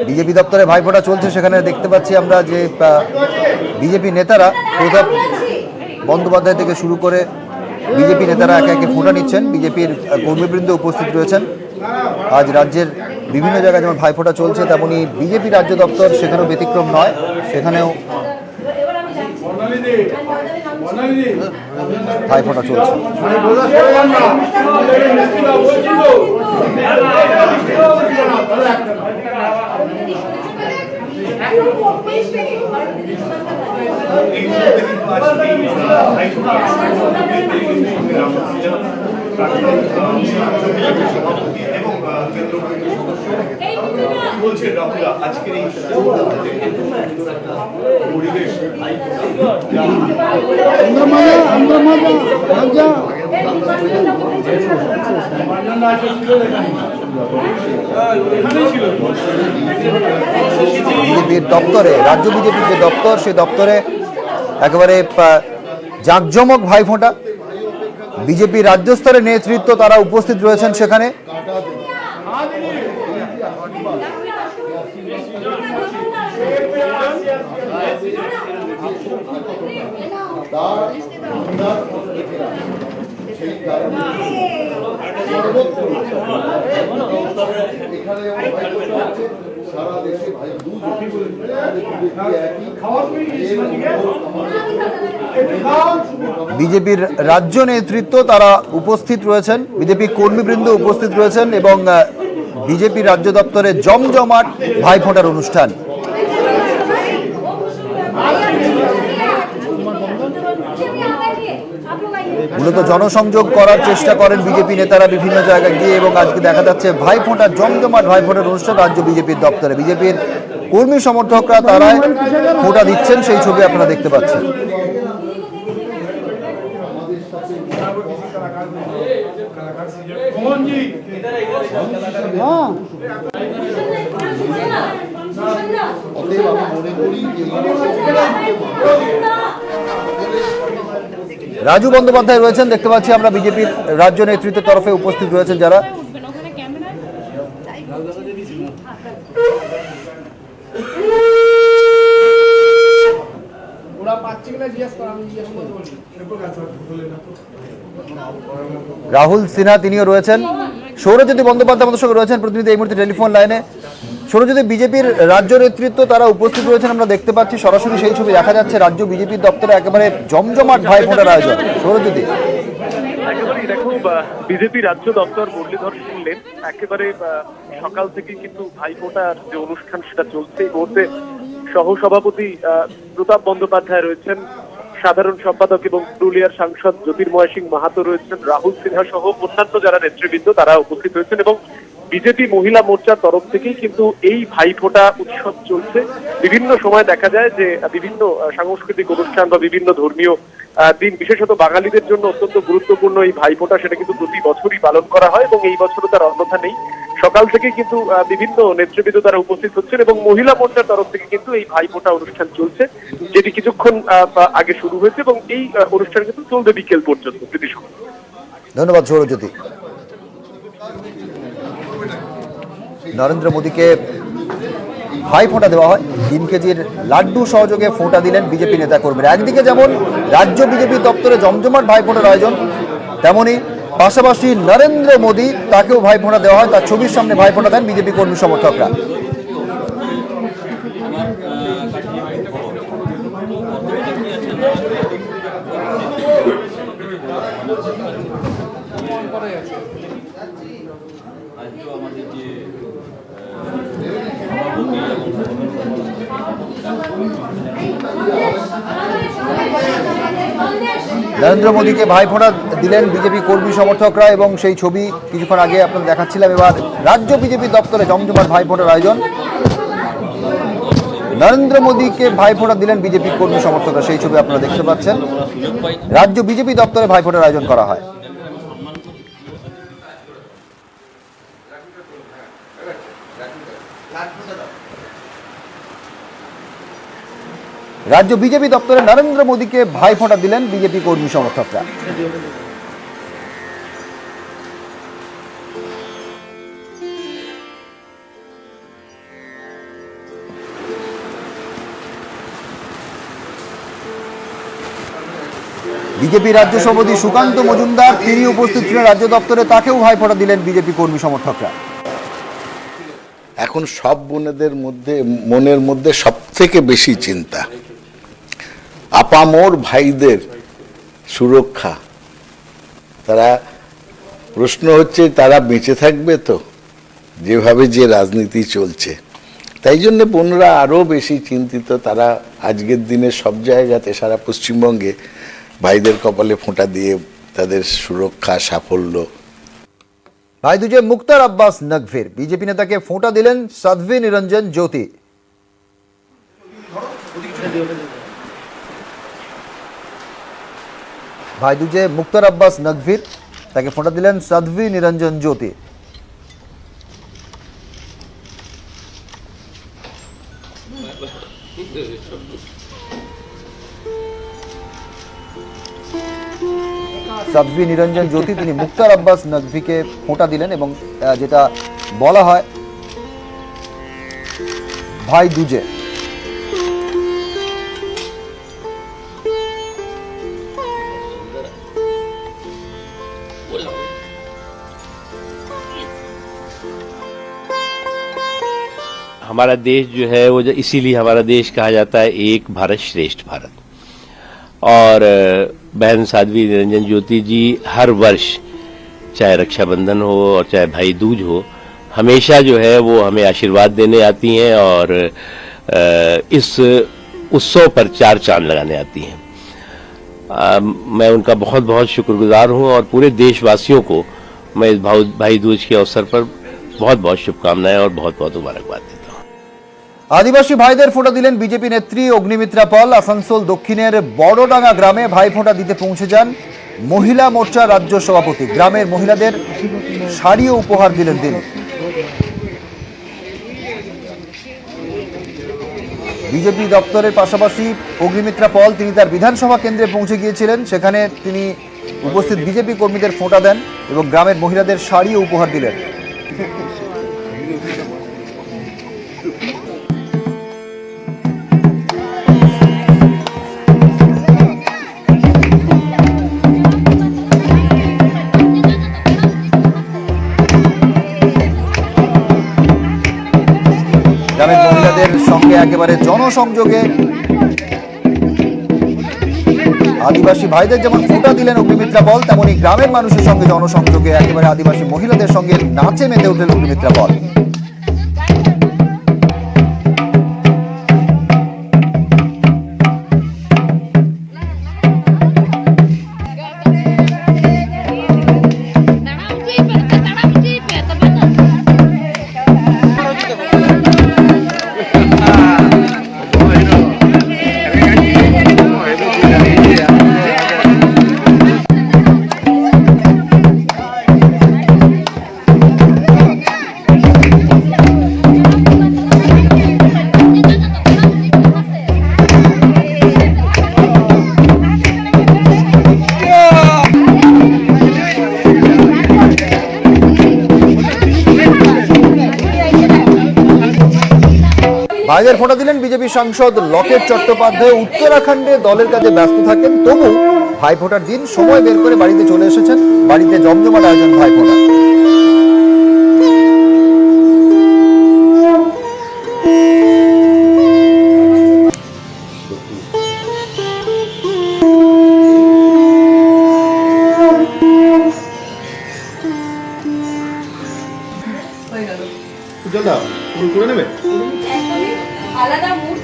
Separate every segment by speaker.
Speaker 1: BJP দপ্তরে ভাইফোঁটা চলছে, সেখানে দেখতে পাচ্ছি আমরা যে বিজেপি নেতারা প্রতাপ বন্দ্যোপাধ্যায় থেকে শুরু করে বিজেপি নেতারা একে একে ফোঁটা নিচ্ছেন। বিজেপির কর্মীবৃন্দ উপস্থিত রয়েছেন। আজ রাজ্যের বিভিন্ন জায়গায় যেমন ভাইফোঁটা চলছে, তেমনি বিজেপি রাজ্য দপ্তর সেখানেও ব্যতিক্রম নয়, সেখানেও ভাইফোঁটা চলছে। বিজেপির দপ্তরে, রাজ্য বিজেপির যে দপ্তর, সেই দপ্তরে একেবারে জাঁকজমক ভাইফোঁটা। বিজেপি রাজ্য স্তরের নেতৃত্ব তারা উপস্থিত রয়েছেন সেখানে। বিজেপির রাজ্য নেতৃত্ব তারা উপস্থিত রয়েছেন, বিজেপি কর্মীবৃন্দ উপস্থিত রয়েছেন এবং বিজেপি রাজ্য দপ্তরে জমজমাট ভাইফোঁটার অনুষ্ঠান। মূলত জনসংযোগ করার চেষ্টা করেন বিজেপি নেতারা বিভিন্ন জায়গায় গিয়ে, এবং আজকে দেখা যাচ্ছে ভাইফোঁটার জমজমাট ভাইফোঁটার অনুষ্ঠান রাজ্য বিজেপির দপ্তরে। বিজেপির কর্মী সমর্থকরা তারাই ফোঁটা দিচ্ছেন, সেই ছবি আপনারা দেখতে পাচ্ছেন। রাজু বন্দ্যোপাধ্যায় রয়েছেন, দেখতে পাচ্ছি আমরা বিজেপির রাজ্য নেতৃত্বের তরফে উপস্থিত রয়েছেন যারা। রাহুল সিনহা তিনিও রয়েছেন, সৌরজ্যোতি বন্দ্যোপাধ্যায় আমাদের সঙ্গে রয়েছেন প্রতিনিধি এই মুহূর্তে টেলিফোন লাইনে। সৌরজ্যোতি, বিজেপির রাজ্য নেতৃত্ব তারা উপস্থিত রয়েছেন, আমরা দেখতে পাচ্ছি সরাসরি সেই ছবি দেখা যাচ্ছে রাজ্য বিজেপির দপ্তরে একেবারে জমজমাট ভাইফোঁটার আয়োজন। সৌরজ্যোতি,
Speaker 2: একেবারেই দেখো, বিজেপি রাজ্য দপ্তর মুরলীধর শুনলেন একেবারে সকাল থেকে কিন্তু ভাইফোঁটার যে অনুষ্ঠান সেটা চলছে। এই মুহূর্তে সহসভাপতি প্রতাপ বন্দ্যোপাধ্যায় রয়েছেন, সাধারণ সম্পাদক এবং পুরুলিয়ার সাংসদ জ্যোতির্ময় সিং মাহাতো রয়েছেন, রাহুল সিনহা সহ অন্যান্য যারা নেতৃবৃন্দ তারা উপস্থিত হয়েছেন এবং বিজেপি মহিলা মোর্চার তরফ থেকেই কিন্তু এই ভাইফোঁটা উৎসব চলছে। বিভিন্ন সময় দেখা যায় যে বিভিন্ন সাংস্কৃতিক অনুষ্ঠান বা বিভিন্ন ধর্মীয় দিন, বিশেষত বাঙালিদের জন্য অত্যন্ত গুরুত্বপূর্ণ এই ভাইফোঁটা, সেটা কিন্তু প্রতি বছরই পালন করা হয় এবং এই বছরও তার অন্যথা নেই। সকাল থেকে কিন্তু বিভিন্ন নেতৃবৃন্দ তারা উপস্থিত হচ্ছেন এবং মহিলা মোর্চার তরফ থেকে কিন্তু এই ভাইফোঁটা অনুষ্ঠান চলছে, যেটি কিছুক্ষণ আগে শুরু হয়েছে এবং এই অনুষ্ঠান কিন্তু চলবে বিকেল পর্যন্ত।
Speaker 1: ধন্যবাদ সৌরজ্যোতি। নরেন্দ্র মোদীকে ভাইফোঁটা দেওয়া হয়, 3 কেজির লাড্ডু সহযোগে ফোঁটা দিলেন বিজেপি নেতা কর্মীরা। একদিকে যেমন রাজ্য বিজেপি দপ্তরে জমজমাট ভাইফোঁটার আয়োজন, তেমনি পাশাপাশি নরেন্দ্র মোদী তাকেও ভাইফোঁটা দেওয়া হয়, তার ছবির সামনে ভাইফোঁটা দেন বিজেপি কর্মী সমর্থকরা। নরেন্দ্র মোদীকে ভাইফোঁটা দিলেন বিজেপি কর্মী সমর্থকরা এবং সেই ছবি কিছুক্ষণ আগে আপনাদের দেখাচ্ছিলাম। এবার রাজ্য বিজেপি দপ্তরে জমজমাট ভাইফোঁটার আয়োজন। নরেন্দ্র মোদীকে ভাইফোঁটা দিলেন বিজেপি কর্মী সমর্থকরা, সেই ছবি আপনারা দেখতে পাচ্ছেন। রাজ্য বিজেপি দপ্তরে ভাইফোঁটার আয়োজন করা হয়। রাজ্য বিজেপি দপ্তরে নরেন্দ্র মোদীকে ভাইফোঁটা দিলেন বিজেপি কর্মী সমর্থকরা। বিজেপি রাজ্য সভাপতি সুকান্ত মজুমদার তিনি উপস্থিত ছিলেন রাজ্য দপ্তরে, তাকেও ভাইফোঁটা দিলেন বিজেপি কর্মী সমর্থকরা।
Speaker 3: এখন সব বোনেদের মধ্যে মনের মধ্যে সব থেকে বেশি চিন্তা আপামোর ভাইদের সুরক্ষা। তারা প্রশ্ন হচ্ছে তারা বেঁচে থাকবে তো, যেভাবে যে রাজনীতি চলছে। তাই জন্য বোনরা আরও বেশি চিন্তিত। তারা আজকের দিনে সব জায়গাতে সারা পশ্চিমবঙ্গে ভাইদের কপালে ফোঁটা দিয়ে তাদের সুরক্ষা সাফল্য।
Speaker 1: ভাইদুজে মুক্তার আব্বাস নকভির বিজেপি নেতাকে ফোঁটা দিলেন সাধ্বী নিরঞ্জন জ্যোতি। ভাইদুজে মুক্তার আব্বাস নকভির, তাকে ফোঁটা দিলেন সাধ্বী নিরঞ্জন জ্যোতি। সাধ্বী নিরঞ্জন জ্যোতি তিনি মুক্তার আব্বাস নকভিকে ফোঁটা দিলেন এবং যেটা বলা হয় ভাই দুজে।
Speaker 4: हमारा देश जो है वो इसीलिए हमारा देश कहा जाता है एक भारत श्रेष्ठ भारत। और बहन साध्वी निरंजन ज्योति जी हर वर्ष चाहे रक्षाबंधन हो और चाहे भाई दूज हो हमेशा जो है वो हमें आशीर्वाद देने आती हैं और इस उत्सव पर चार चांद लगाने आती हैं। मैं उनका बहुत बहुत शुक्रगुजार हूं और पूरे देशवासियों को मैं इस भाई दूज के अवसर पर बहुत बहुत शुभकामनाएं और बहुत बहुत मुबारकबाद देता हूं।
Speaker 1: আদিবাসী ভাইদের ফোঁটা দিলেন বিজেপি নেত্রী অগ্নিমিত্রা পল। আসানসোল দক্ষিণের বড়ডাঙ্গা গ্রামে ভাই ফোঁটা দিতে পৌঁছে যান মহিলা মোর্চা রাজ্য সভাপতি। গ্রামের মহিলাদের শাড়িও উপহার দিলেন তিনি। বিজেপি দপ্তরের পাশাপাশি অগ্নিমিত্রা পল তিনি তার বিধানসভা কেন্দ্রে পৌঁছে গিয়েছিলেন। সেখানে তিনি উপস্থিত বিজেপি কর্মীদের ফোঁটা দেন এবং গ্রামের মহিলাদের শাড়িও উপহার দিলেন। গ্রামের মহিলাদের সঙ্গে একেবারে জনসংযোগে আদিবাসী ভাইদের যেমন ফোঁটা দিলেন অগ্নিমিত্রা পল, তেমনি গ্রামের মানুষের সঙ্গে জনসংযোগে একেবারে আদিবাসী মহিলাদের সঙ্গে নাচে মেতে উঠলেন অগ্নিমিত্রা পল। ভাইদের ফোঁটা দিলেন বিজেপি সাংসদ লকেট চট্টোপাধ্যায়। উত্তরাখণ্ডে দলের কাজে ব্যস্ত থাকেন, তবু ভাই ফোঁটার দিন সময় বের করে বাড়িতে চলে এসেছেন। বাড়িতে জমজমাট আয়োজন ভাই ফোঁটা।
Speaker 5: আলাদা মুড।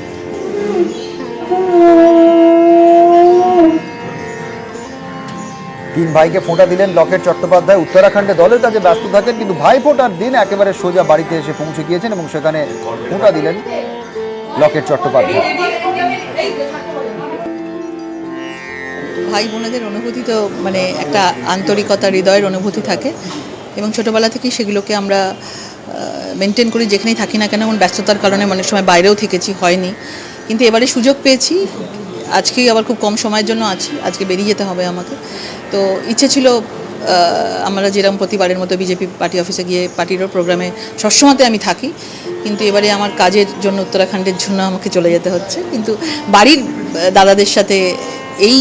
Speaker 1: তিন ভাইকে ফোঁটা দিলেন লকেট চট্টোপাধ্যায়। উত্তরাখণ্ডে দলের কাজে ব্যস্ত থাকেন, কিন্তু ভাই ফোঁটার দিন একেবারে সোজা বাড়িতে এসে পৌঁছে গিয়েছেন এবং সেখানে ফোঁটা দিলেন লকেট চট্টোপাধ্যায়।
Speaker 6: ভাই বোনেদের অনুভূতি তো মানে একটা আন্তরিকতা, হৃদয়ের অনুভূতি থাকে এবং ছোটোবেলা থেকেই সেগুলোকে আমরা মেনটেন করি যেখানেই থাকি না কেন। এমন ব্যস্ততার কারণে অনেক সময় বাইরেও থেকেছি, হয়নি, কিন্তু এবারে সুযোগ পেয়েছি। আজকেই আবার খুব কম সময়ের জন্য আছি, আজকে বেরিয়ে যেতে হবে আমাকে। তো ইচ্ছে ছিল আমরা যেরকম প্রতিবারের মতো বিজেপি পার্টি অফিসে গিয়ে পার্টিরও প্রোগ্রামে সবসময়তে আমি থাকি, কিন্তু এবারে আমার কাজের জন্য উত্তরাখণ্ডের জন্য আমাকে চলে যেতে হচ্ছে। কিন্তু বাড়ির দাদাদের সাথে এই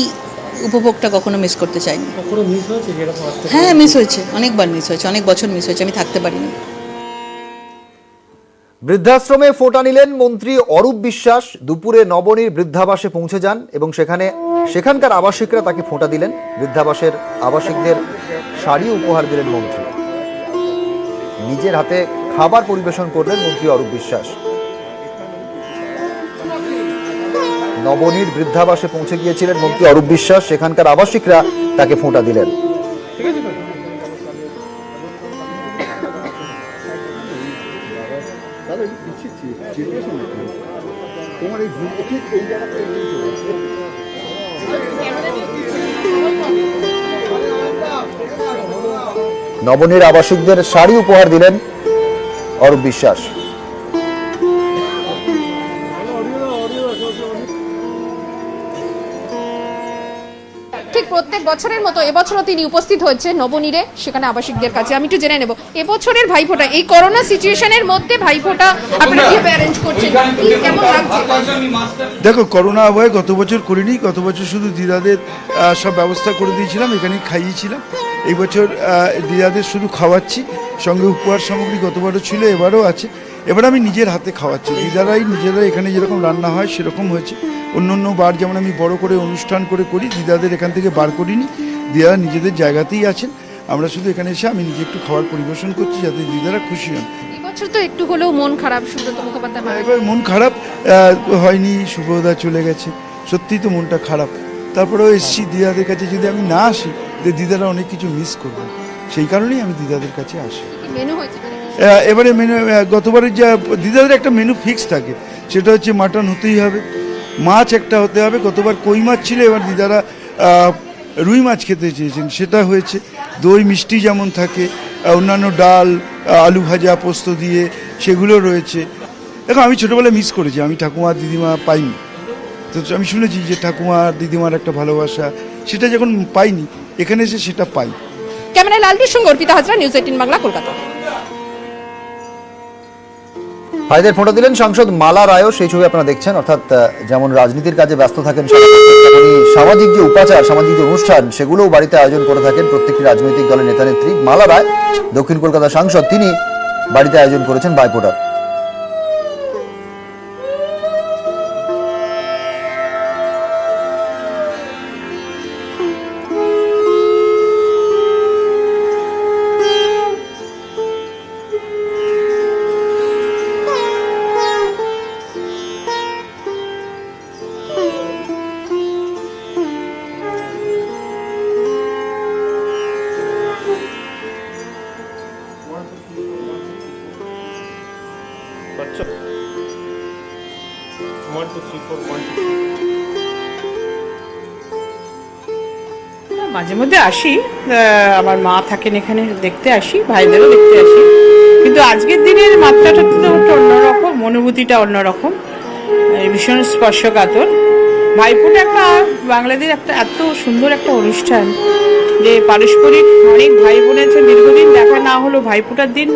Speaker 6: উপভোগটা কখনো মিস করতে চাইনি।
Speaker 5: কখনো মিস হয়েছে যেরকম আসতে?
Speaker 6: হ্যাঁ, মিস হয়েছে, অনেকবার মিস হয়েছে, অনেক বছর মিস হয়েছে, আমি থাকতে পারিনি।
Speaker 1: বৃদ্ধাশ্রমে ফোঁটা নিলেন মন্ত্রী অরূপ বিশ্বাস। দুপুরে নবনীর বৃদ্ধাবাসে পৌঁছে যান এবং সেখানকার আবাসিকরা তাকে ফোঁটা দিলেন। বৃদ্ধাবাসের আবাসিকদের শাড়ি উপহার দিলেন মন্ত্রী। নিজের হাতে খাবার পরিবেশন করলেন মন্ত্রী অরূপ বিশ্বাস। নবনীর বৃদ্ধাবাসে পৌঁছে গিয়েছিলেন মন্ত্রী অরূপ বিশ্বাস, সেখানকার আবাসিকরা তাকে ফোঁটা দিলেন। নবনীর আবাসিকদের শাড়ি উপহার দিলেন অরূপ বিশ্বাস।
Speaker 7: ঠিক প্রত্যেক বছরের মতো এবছরও তিনি উপস্থিত হয়েছে নবনীরে, সেখানে আবাসিকদের কাছে। আমি একটু জেনে নেব, এবছরের ভাইফোঁটা, এই করোনা সিচুয়েশনের মধ্যে ভাইফোঁটা আপনারা কিভাবে অ্যারেঞ্জ করছেন, কেমন লাগছে?
Speaker 8: দেখো, করোনা আবহে গত বছর করিনি। গত বছর শুধু দিদাদের সব ব্যবস্থা করে দিয়েছিলাম, এখানেই খাইয়েছিলাম। এই বছর দিদাদের শুধু খাওয়াচ্ছি, সঙ্গে উপহার সামগ্রী গতবারও ছিল, এবারও আছে। এবার আমি নিজের হাতে খাওয়াচ্ছি। দিদারাই নিজেরা এখানে যেরকম রান্না হয় সেরকম হয়েছে। অন্য অন্য বার যেমন আমি বড় করে অনুষ্ঠান করি, দিদাদের এখান থেকে বার করিনি। দিদারা নিজেদের জায়গাতেই আছেন। আমরা শুধু এখানে এসে আমি নিজে একটু খাবার পরিবেশন করছি যাতে দিদারা খুশি হন।
Speaker 7: এবছর তো একটু হলেও মন খারাপ সুব্রত মুখোপাধ্যায় মারা
Speaker 8: এবার মন খারাপ হয়নি, সুব্রতদা চলে গেছে, সত্যিই তো মনটা খারাপ। তারপরেও এসছি দিদাদের কাছে। যদি আমি না আসি দিদারা অনেক কিছু মিস করবে, সেই কারণেই আমি দিদাদের কাছে আসি।
Speaker 7: মেনু হয়েছে
Speaker 8: এবারে মেনু গতবারের যা দিদাদের একটা মেনু ফিক্স থাকে, সেটা হচ্ছে মাটন হতেই হবে, মাছ একটা হতে হবে। গতবার কই মাছ ছিল, এবার দিদারা রুই মাছ খেতে চেয়েছেন, সেটা হয়েছে। দই মিষ্টি যেমন থাকে, অন্যান্য ডাল, আলু ভাজা পোস্ত দিয়ে সেগুলো রয়েছে। দেখো, আমি ছোটোবেলায় মিস করেছি, আমি ঠাকুমা দিদিমা পাইনি। তো আমি শুনেছি যে ঠাকুমা আর দিদিমার একটা ভালোবাসা, সেটা যখন পাইনি এখানে এসে সেটা পাই।
Speaker 7: ক্যামেরায় লালটুর সঙ্গে অর্পিতা হাজরা, নিউজ 18 বাংলা, কলকাতা।
Speaker 1: ভাইদের ফোঁটা দিলেন সাংসদ মালা রায়ও। সেই ছবি আপনারা দেখছেন। অর্থাৎ যেমন রাজনীতির কাজে ব্যস্ত থাকেন তেমনি সামাজিক যে উপাচার, সামাজিক যে অনুষ্ঠান, সেগুলোও বাড়িতে আয়োজন করে থাকেন প্রত্যেকটি রাজনৈতিক দলের নেতা নেত্রী। মালা রায়, দক্ষিণ কলকাতা সাংসদ, তিনি বাড়িতে আয়োজন করেছেন ভাইফোঁটার।
Speaker 9: মাঝে মধ্যে আসি, আমার মা থাকেন এখানে, দেখতে আসি, ভাইদেরও দেখতে আসি। কিন্তু আজকের দিনের মাত্রাটা তো একটু অন্যরকম, অনুভূতিটা অন্যরকম, ভীষণ স্পর্শকাতর। ভাইফোঁটা একটা বাংলাদেশের একটা এত সুন্দর একটা অনুষ্ঠান, যে পারস্পরিক অনেক ভাই বোনের দীর্ঘদিন দেখা না হলো, ভাইফোঁটার দিন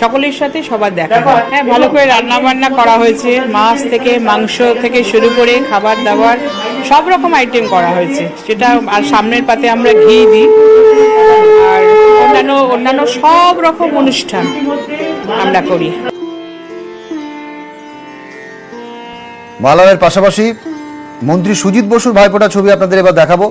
Speaker 9: সকলের সাথে সবার দেখা। হ্যাঁ, ভালো করে রান্না বান্না করা হয়েছে, মাছ থেকে মাংস থেকে শুরু করে খাবার দাবার সব রকম আইটেম করা হয়েছে, সেটা। আর সামনের পাতে আমরা ঘি দিই, আর অন্যান্য সব রকম অনুষ্ঠান আমরা করি।
Speaker 1: মালারের পাশাপাশি মন্ত্রী সুজিত বসুর ভাইফোঁটার ছবি আপনাদের এবার দেখাবো।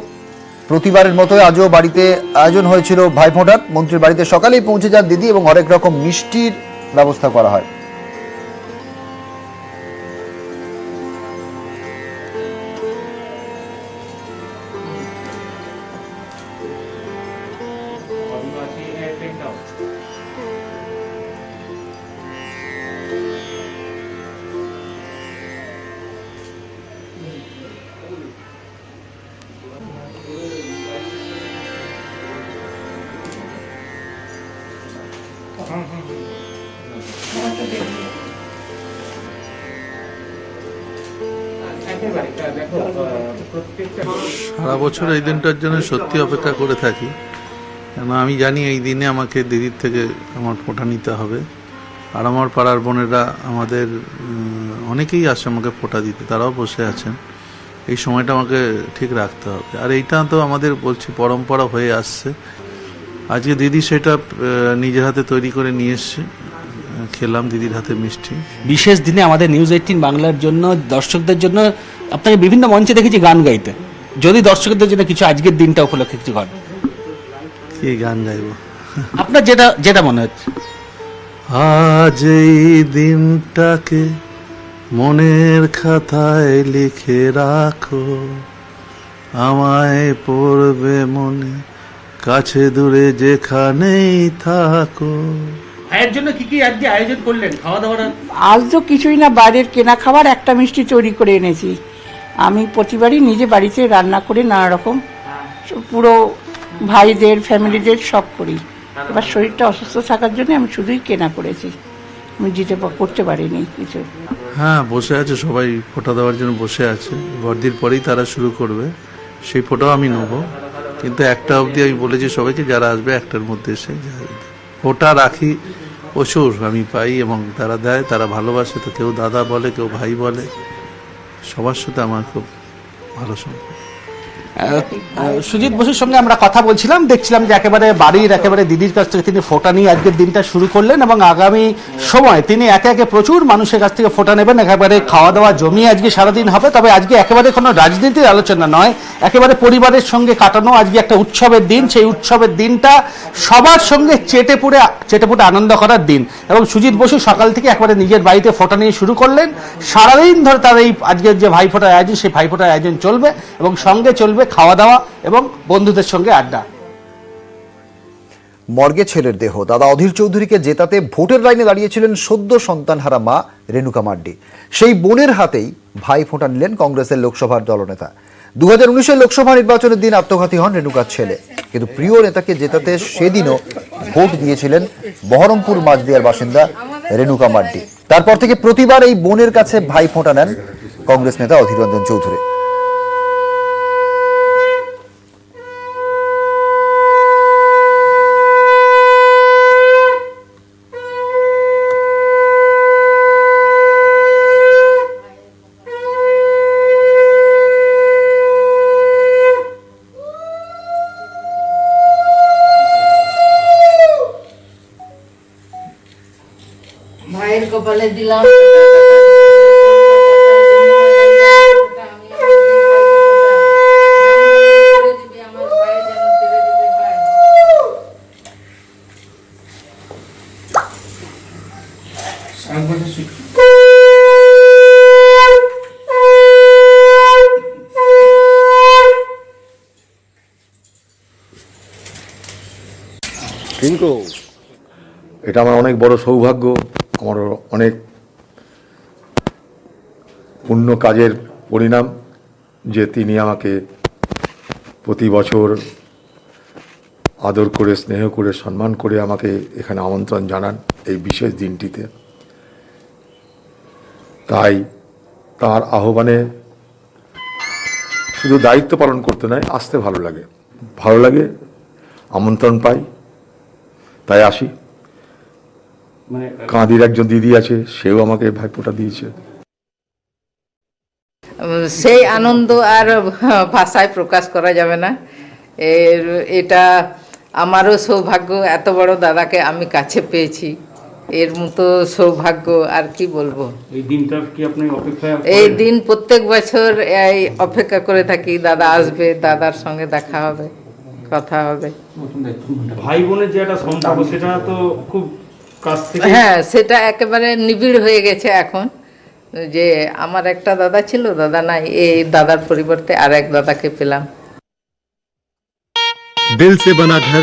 Speaker 1: প্রতিবারের মতো আজও বাড়িতে আয়োজন হয়েছিল ভাইফোঁটার। মন্ত্রীর বাড়িতে সকালেই পৌঁছে যান দিদি এবং হরেক রকম মিষ্টির ব্যবস্থা করা হয়।
Speaker 10: সারা বছর এই দিনটার জন্য সত্যি অপেক্ষা করে থাকি, কেন আমি জানি এই দিনে আমাকে দিদির থেকে আমার ফোঁটা নিতে হবে। আর আমার পাড়ার বোনেরা আমাদের অনেকেই আসে আমাকে ফোঁটা দিতে, তারাও বসে আছেন। এই সময়টা আমাকে ঠিক রাখতে হবে। আর এইটা তো আমাদের বলছি পরম্পরা হয়ে আসছে। আজকে দিদি সেটা নিজের হাতে তৈরি করে নিয়ে এসছে, খেলাম দিদির হাতে মিষ্টি।
Speaker 5: বিশেষ দিনে আমাদের নিউজ 18 বাংলার জন্য, দর্শকদের জন্য আপনাকে বিভিন্ন মঞ্চে দেখেছি গান গাইতে। যদি দর্শকদের জন্য কিছু আজকের দিনটা উপলক্ষে কিছু গান,
Speaker 10: কি গান গাইব
Speaker 5: আপনার যেটা যেটা মনে হচ্ছে।
Speaker 10: আজ এই দিনটাকে মনের খাতায় লিখে রাখো, আমায় পড়বে মনে, কাছে দূরে যেখানেই থাকো।
Speaker 5: ভাইয়ের জন্য কি কি আজকে আয়োজন করলেন খাওয়া দাওয়ার?
Speaker 9: আজ তো কিছুই না, বাইরের কেনা খাবার একটা মিষ্টি তৈরি করে এনেছি। আমি প্রতিবারই নিজে বাড়িতে রান্না করে নানা রকম পুরো ভাইদের ফ্যামিলিদের সব করি। এবার শরীরটা অসুস্থ থাকার জন্য আমি শুধুই কেনা করেছি, আমি করতে পারিনি কিছু।
Speaker 10: হ্যাঁ, বসে আছে সবাই, ফোঁটা দেওয়ার জন্য বসে আছে। বড়দির পরেই তারা শুরু করবে, সেই ফোঁটাও আমি নেব। কিন্তু একটা অবধি আমি বলেছি সবাইকে, যারা আসবে একটার মধ্যে এসে ফোঁটা রাখি প্রচুর আমি পাই এবং তারা দেয়, তারা ভালোবাসে। তো কেউ দাদা বলে, কেউ ভাই বলে, সবার সাথে আমার খুব ভালো সম্পর্ক।
Speaker 5: সুজিত বসুর সঙ্গে আমরা কথা বলছিলাম, দেখছিলাম যে একেবারে বাড়ির একেবারে দিদির কাছ থেকে তিনি ফোঁটা নিয়ে আজকের দিনটা শুরু করলেন এবং আগামী সময় তিনি একে একে প্রচুর মানুষের কাছ থেকে ফোঁটা নেবেন। একেবারে খাওয়া দাওয়া জমিয়ে আজকে সারাদিন হবে। তবে আজকে একেবারে কোনো রাজনীতির আলোচনা নয়, একেবারে পরিবারের সঙ্গে কাটানো আজকে একটা উৎসবের দিন। সেই উৎসবের দিনটা সবার সঙ্গে চেটেপুটে আনন্দ করার দিন। এবং সুজিত বসু সকাল থেকে একেবারে নিজের বাড়িতে ফোঁটা নিয়ে শুরু করলেন। সারাদিন ধরে তার এই আজকের যে ভাইফোঁটার আয়োজন, সেই ভাইফোঁটার আয়োজন চলবে এবং সঙ্গে চলবে খাওয়া দাওয়া এবং বন্ধুদের সঙ্গে আড্ডা।
Speaker 1: মর্গে ছেলের দেহ দাদা অধীর চৌধুরীকে জেতাতে ভোটের লাইনে দাঁড়িয়েছিলেন সদ্য সন্তানহারা মা রেণুকা মার্ডি। সেই বোনের হাতেই ভাই ফোঁটা নিলেন কংগ্রেসের লোকসভার দলনেতা। 2019-এর লোকসভা নির্বাচনের দিন আত্মঘাতী হন রেণুকার ছেলে, কিন্তু প্রিয় নেতাকে জেতাতে সেদিনও ভোট দিয়েছিলেন বহরমপুর মাঝদিয়ার বাসিন্দা রেণুকা মার্ডি। তারপর থেকে প্রতিবার এই বোনের কাছে ভাই ফোঁটা নেন কংগ্রেস নেতা অধীর রঞ্জন চৌধুরী।
Speaker 11: ভাইয়ের কপালে দিলাম।
Speaker 12: কিন্তু এটা আমার অনেক বড় সৌভাগ্য, আমার অনেক পুণ্য কাজের পরিণাম যে তিনি আমাকে প্রতি বছর আদর করে, স্নেহ করে, সম্মান করে আমাকে এখানে আমন্ত্রণ জানান এই বিশেষ দিনটিতে। তাই তার আহ্বানে শুধু দায়িত্ব পালন করতে নয়, আসতে ভালো লাগে, আমন্ত্রণ পাই, তাই আসি। কাঁদির একজন দিদি আছে, সেও আমাকে ভাইফোঁটা দিয়েছে।
Speaker 11: সেই আনন্দ আর ভাষায় প্রকাশ করা যাবে না। এটা আমারও সৌভাগ্য, এত বড় দাদাকে আমি কাছে পেয়েছি। এর মতো সৌভাগ্য আর কি বলবো।
Speaker 5: এই দিনটার কি আপনি অপেক্ষা?
Speaker 11: এই দিন প্রত্যেক বছর এই অপেক্ষা করে থাকি, দাদা আসবে, দাদার সঙ্গে দেখা হবে, কথা হবে।
Speaker 5: ভাই বোনের যে একটা সম্পর্ক, সেটা তো খুব কাছ থেকে।
Speaker 11: হ্যাঁ, সেটা একেবারে নিবিড় হয়ে গেছে এখন। যে আমার একটা দাদা ছিল, দাদা নাই, এই দাদার পরিবর্তে আর এক দাদাকে পেলাম।
Speaker 13: दिल से बना घर